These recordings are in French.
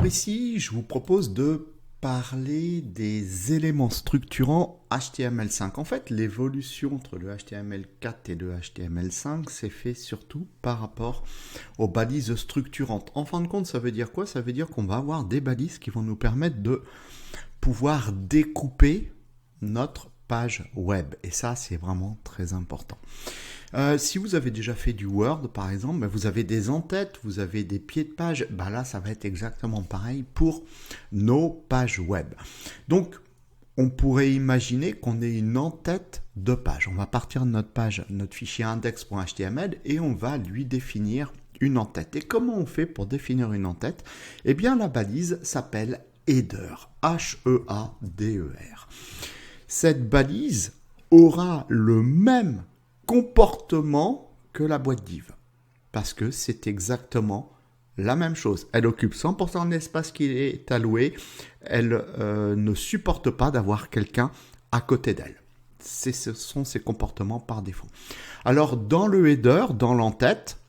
Alors ici, je vous propose de parler des éléments structurants HTML5. En fait, l'évolution entre le HTML4 et le HTML5 s'est fait surtout par rapport aux balises structurantes. En fin de compte, ça veut dire quoi? Ça veut dire qu'on va avoir des balises qui vont nous permettre de pouvoir découper notre page web. Et ça, c'est vraiment très important. Si vous avez déjà fait du Word, par exemple, vous avez des en-têtes, vous avez des pieds de page, là, ça va être exactement pareil pour nos pages web. Donc, on pourrait imaginer qu'on ait une en-tête de page. On va partir de notre page, notre fichier index.html, et on va lui définir une en-tête. Et comment on fait pour définir une en-tête? Eh bien, la balise s'appelle header, H-E-A-D-E-R. Cette balise aura le même comportement que la boîte div, parce que c'est exactement la même chose. Elle occupe 100% de l'espace qui est alloué, elle ne supporte pas d'avoir quelqu'un à côté d'elle. Ce sont ses comportements par défaut. Alors dans le header, dans l'entête,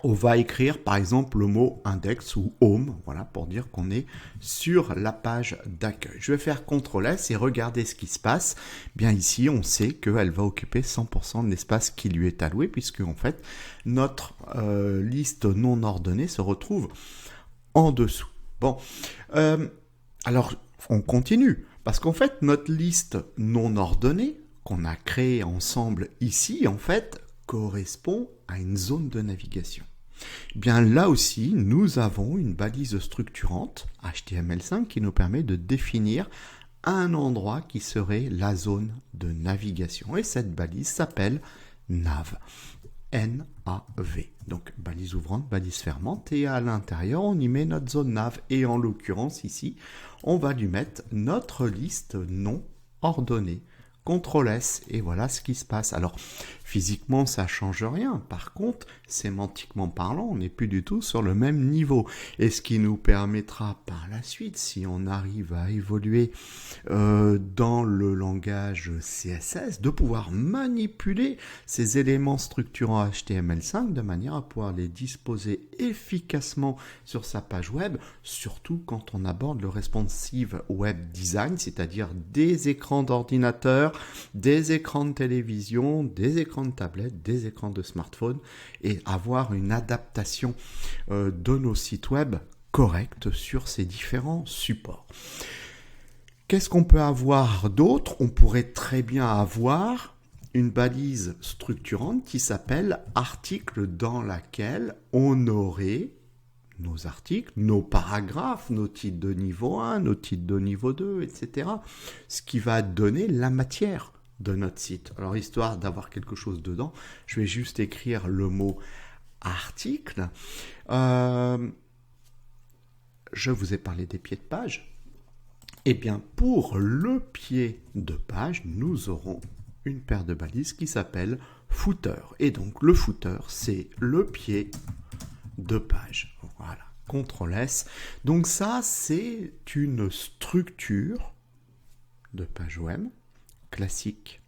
on va écrire par exemple le mot index ou home, voilà, pour dire qu'on est sur la page d'accueil. Je vais faire CTRL S et regarder ce qui se passe. Bien ici, on sait qu'elle va occuper 100% de l'espace qui lui est alloué, puisque en fait, notre liste non ordonnée se retrouve en dessous. Bon, alors on continue, parce qu'en fait, notre liste non ordonnée, qu'on a créée ensemble ici, en fait, correspond à une zone de navigation. Bien là aussi, nous avons une balise structurante HTML5 qui nous permet de définir un endroit qui serait la zone de navigation. Et cette balise s'appelle nav. N-A-V. Donc balise ouvrante, balise fermante. Et à l'intérieur, on y met notre zone nav. Et en l'occurrence, ici, on va lui mettre notre liste non ordonnée. CTRL S, et voilà ce qui se passe. Alors, physiquement, ça ne change rien. Par contre, sémantiquement parlant, on n'est plus du tout sur le même niveau. Et ce qui nous permettra par la suite, si on arrive à évoluer dans le langage CSS, de pouvoir manipuler ces éléments structurants HTML5 de manière à pouvoir les disposer efficacement sur sa page web, surtout quand on aborde le responsive web design, c'est-à-dire des écrans d'ordinateur, des écrans de télévision, des écrans de tablette, des écrans de smartphone, et avoir une adaptation de nos sites web correcte sur ces différents supports. Qu'est-ce qu'on peut avoir d'autre? On pourrait très bien avoir une balise structurante qui s'appelle article, dans laquelle on aurait nos articles, nos paragraphes, nos titres de niveau 1, nos titres de niveau 2, etc. Ce qui va donner la matière de notre site. Alors, histoire d'avoir quelque chose dedans, je vais juste écrire le mot article. Je vous ai parlé des pieds de page. Eh bien, pour le pied de page, nous aurons une paire de balises qui s'appelle footer. Et donc, le footer, c'est le pied de page. Voilà, CTRL S. Donc ça, c'est une structure de page web classique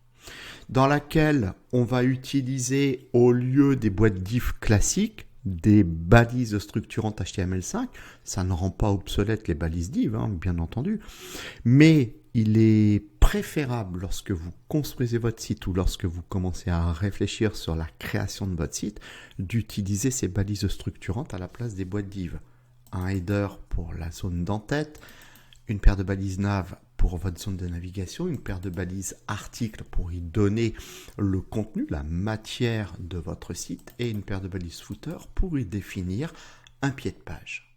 dans laquelle on va utiliser, au lieu des boîtes div classiques, des balises structurantes HTML5. Ça ne rend pas obsolètes les balises div, bien entendu, mais il est préférable, lorsque vous construisez votre site ou lorsque vous commencez à réfléchir sur la création de votre site, d'utiliser ces balises structurantes à la place des boîtes div. Un header pour la zone d'entête, une paire de balises nav pour votre zone de navigation, une paire de balises articles pour y donner le contenu, la matière de votre site, et une paire de balises footer pour y définir un pied de page.